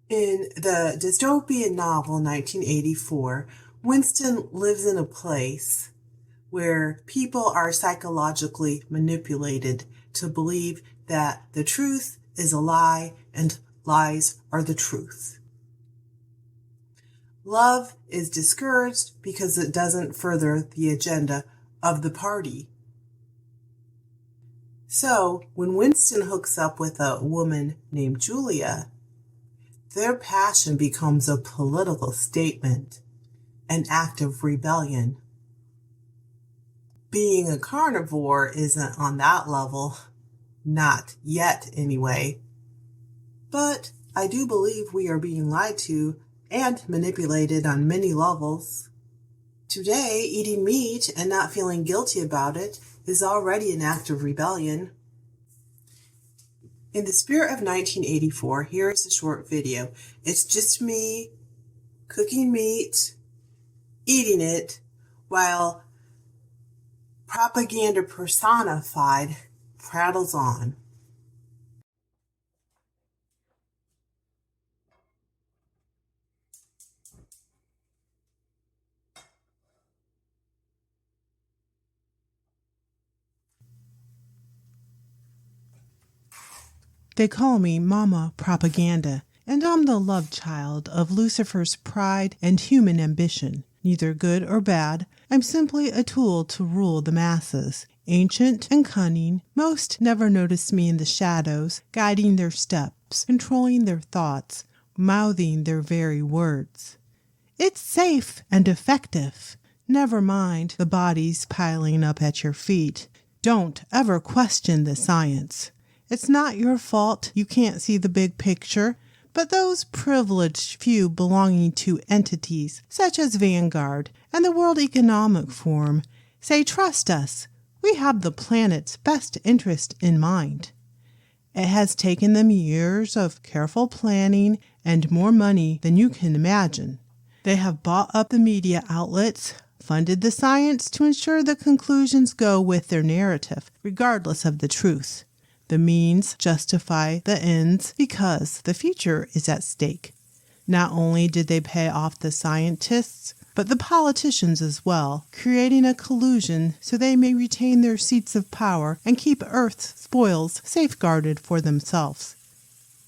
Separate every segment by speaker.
Speaker 1: In the dystopian novel 1984, Winston lives in a place where people are psychologically manipulated to believe that the truth is a lie and lies are the truth. Love is discouraged because it doesn't further the agenda of the party. So, when Winston hooks up with a woman named Julia, their passion becomes a political statement, an act of rebellion. Being a carnivore isn't on that level, not yet anyway. But I do believe we are being lied to and manipulated on many levels. Today, eating meat and not feeling guilty about it is already an act of rebellion. In the spirit of 1984, here is a short video. It's just me cooking meat, eating it, while propaganda personified prattles on. They call me Mama Propaganda, and I'm the love child of Lucifer's pride and human ambition. Neither good or bad, I'm simply a tool to rule the masses. Ancient and cunning, most never notice me in the shadows, guiding their steps, controlling their thoughts, mouthing their very words. It's safe and effective. Never mind the bodies piling up at your feet. Don't ever question the science. It's not your fault you can't see the big picture, but those privileged few belonging to entities such as Vanguard and the World Economic Forum say, trust us, we have the planet's best interest in mind. It has taken them years of careful planning and more money than you can imagine. They have bought up the media outlets, funded the science to ensure the conclusions go with their narrative, regardless of the truth. The means justify the ends because the future is at stake. Not only did they pay off the scientists, but the politicians as well, creating a collusion so they may retain their seats of power and keep Earth's spoils safeguarded for themselves.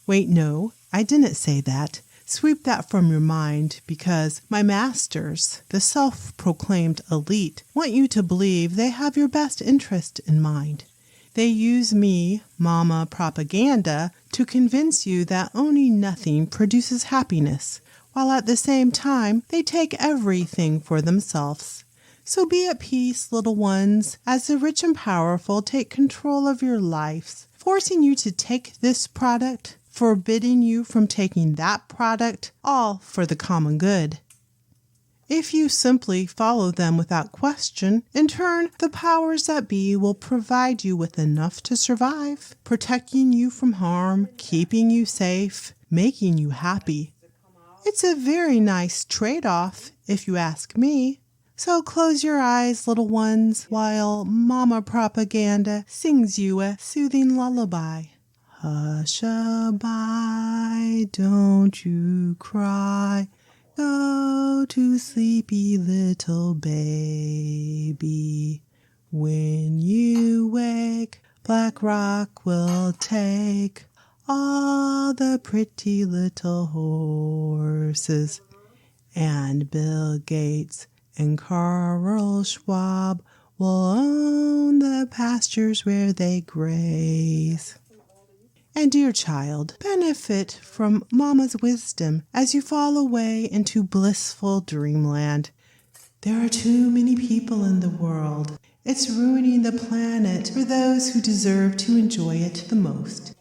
Speaker 1: Wait, no, I didn't say that. Sweep that from your mind because my masters, the self-proclaimed elite, want you to believe they have your best interest in mind. They use me, Mama Propaganda, to convince you that owning nothing produces happiness, while at the same time they take everything for themselves. So be at peace, little ones, as the rich and powerful take control of your lives, forcing you to take this product, forbidding you from taking that product, all for the common good. If you simply follow them without question, in turn, the powers that be will provide you with enough to survive, protecting you from harm, keeping you safe, making you happy. It's a very nice trade-off, if you ask me. So close your eyes, little ones, while Mama Propaganda sings you a soothing lullaby. Hush-a-bye, don't you cry. Go to sleepy little baby. When you wake, Black Rock will take all the pretty little horses, and Bill Gates and Carl Schwab will own the pastures where they graze. And dear child, benefit from Mama's wisdom as you fall away into blissful dreamland. There are too many people in the world. It's ruining the planet for those who deserve to enjoy it the most.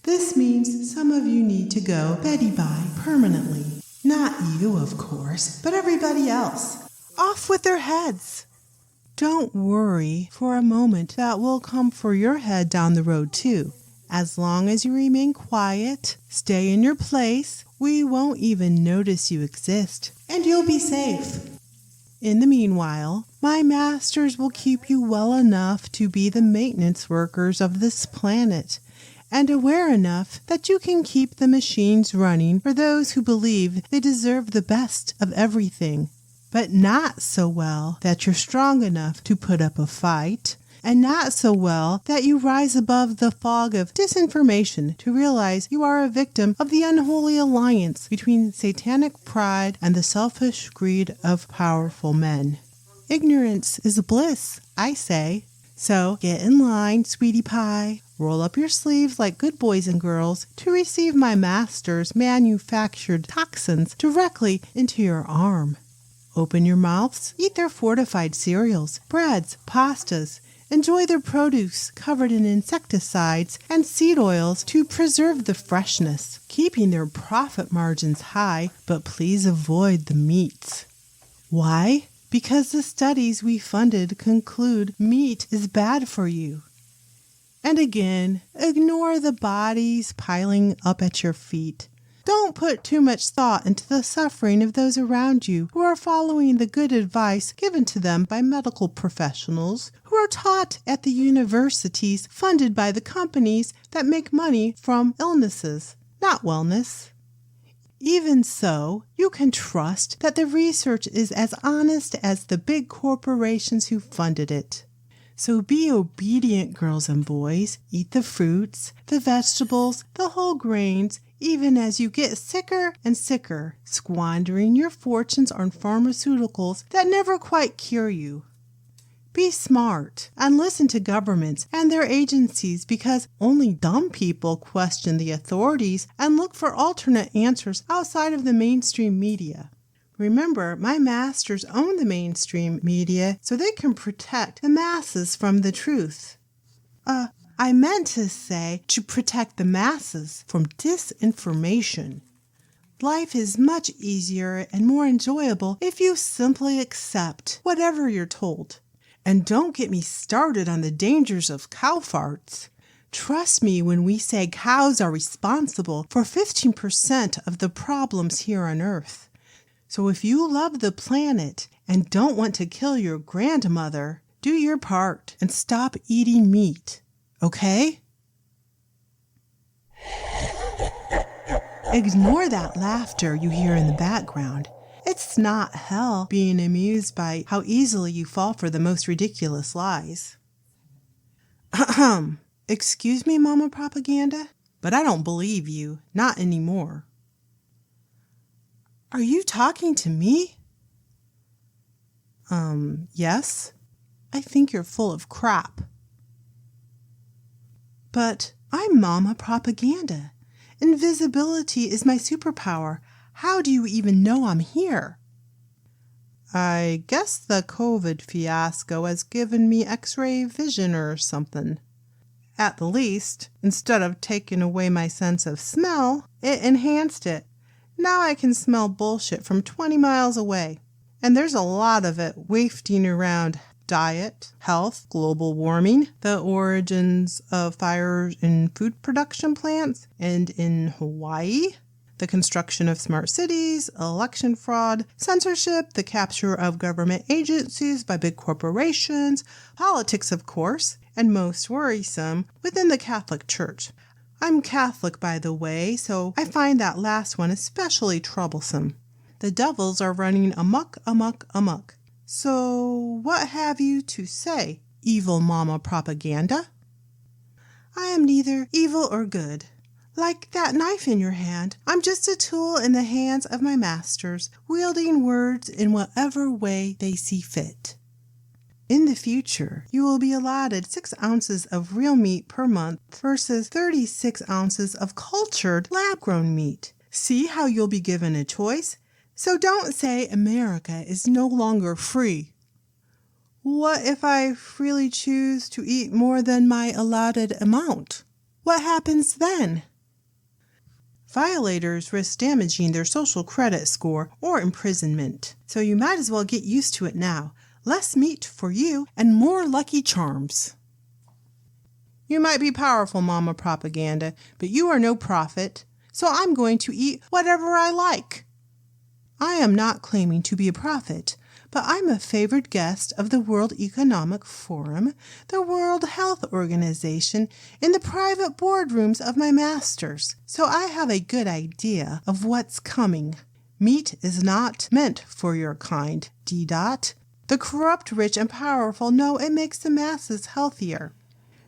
Speaker 1: This means some of you need to go Betty-bye permanently. Not you, of course, but everybody else. Off with their heads. Don't worry for a moment, that will come for your head down the road too. As long as you remain quiet, stay in your place, we won't even notice you exist, and you'll be safe. In the meanwhile, my masters will keep you well enough to be the maintenance workers of this planet, and aware enough that you can keep the machines running for those who believe they deserve the best of everything, but not so well that you're strong enough to put up a fight, and not so well that you rise above the fog of disinformation to realize you are a victim of the unholy alliance between satanic pride and the selfish greed of powerful men. Ignorance is bliss, I say. So get in line, sweetie pie. Roll up your sleeves like good boys and girls to receive my master's manufactured toxins directly into your arm. Open your mouths, eat their fortified cereals, breads, pastas. Enjoy their produce covered in insecticides and seed oils to preserve the freshness, keeping their profit margins high, but please avoid the meats. Why? Because the studies we funded conclude meat is bad for you. And again, ignore the bodies piling up at your feet. Don't put too much thought into the suffering of those around you who are following the good advice given to them by medical professionals who are taught at the universities funded by the companies that make money from illnesses, not wellness. Even so, you can trust that the research is as honest as the big corporations who funded it. So be obedient, girls and boys. Eat the fruits, the vegetables, the whole grains, even as you get sicker and sicker, squandering your fortunes on pharmaceuticals that never quite cure you. Be smart and listen to governments and their agencies, because only dumb people question the authorities and look for alternate answers outside of the mainstream media. Remember, my masters own the mainstream media so they can protect the masses from the truth. I meant to say to protect the masses from disinformation. Life is much easier and more enjoyable if you simply accept whatever you're told. And don't get me started on the dangers of cow farts. Trust me when we say cows are responsible for 15% of the problems here on Earth. So if you love the planet and don't want to kill your grandmother, do your part and stop eating meat. Okay? Ignore that laughter you hear in the background. It's not hell being amused by how easily you fall for the most ridiculous lies. Excuse me, Mama Propaganda, but I don't believe you. Not anymore. Are you talking to me? Yes. I think you're full of crap. But I'm Mama Propaganda. Invisibility is my superpower. How do you even know I'm here? I guess the COVID fiasco has given me X-ray vision or something. At the least, instead of taking away my sense of smell, it enhanced it. Now I can smell bullshit from 20 miles away. And there's a lot of it wafting around. Diet, health, global warming, the origins of fires in food production plants, and in Hawaii, the construction of smart cities, election fraud, censorship, the capture of government agencies by big corporations, politics, of course, and most worrisome, within the Catholic Church. I'm Catholic, by the way, so I find that last one especially troublesome. The devils are running amok. So what have you to say, evil Mama Propaganda? I am neither evil or good. Like that knife in your hand, I'm just a tool in the hands of my masters, wielding words in whatever way they see fit. In the future, you will be allotted 6 ounces of real meat per month versus 36 ounces of cultured lab-grown meat. See how you'll be given a choice? So don't say America is no longer free. What if I freely choose to eat more than my allotted amount? What happens then? Violators risk damaging their social credit score or imprisonment, so you might as well get used to it now. Less meat for you and more Lucky Charms. You might be powerful, Mama Propaganda, but you are no prophet, so I'm going to eat whatever I like. I am not claiming to be a prophet, but I'm a favored guest of the World Economic Forum, the World Health Organization, in the private boardrooms of my masters, so I have a good idea of what's coming. Meat is not meant for your kind, D. The corrupt, rich, and powerful know it makes the masses healthier.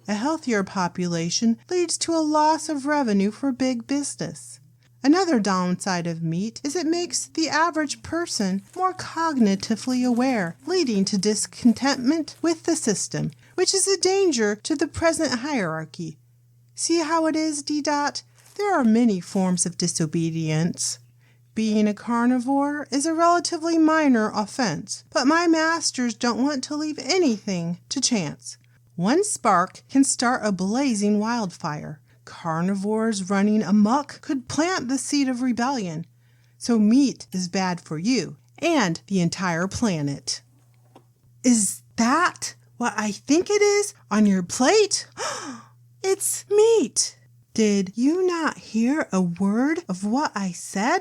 Speaker 1: A healthier population leads to a loss of revenue for big business. Another downside of meat is it makes the average person more cognitively aware, leading to discontentment with the system, which is a danger to the present hierarchy. See how it is, D. There are many forms of disobedience. Being a carnivore is a relatively minor offense, but my masters don't want to leave anything to chance. One spark can start a blazing wildfire. Carnivores running amok could plant the seed of rebellion. So meat is bad for you and the entire planet. Is that what I think it is on your plate? It's meat. Did you not hear a word of what I said?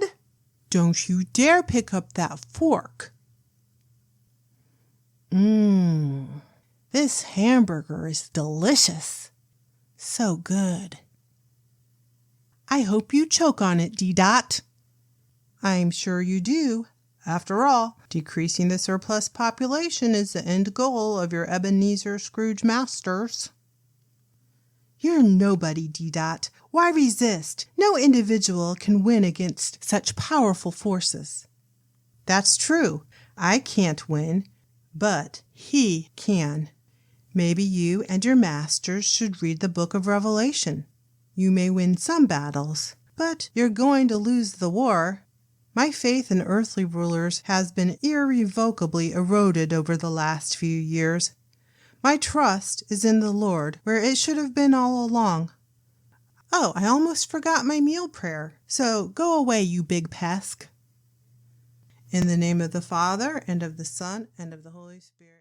Speaker 1: Don't you dare pick up that fork. This hamburger is delicious. So good. I hope you choke on it, D. I'm sure you do. After all, decreasing the surplus population is the end goal of your Ebenezer Scrooge masters. You're nobody, D. Why resist? No individual can win against such powerful forces. That's true. I can't win, but he can. Maybe you and your masters should read the book of Revelation. You may win some battles, but you're going to lose the war. My faith in earthly rulers has been irrevocably eroded over the last few years. My trust is in the Lord, where it should have been all along. Oh, I almost forgot my meal prayer, so go away, you big pest. In the name of the Father, and of the Son, and of the Holy Spirit.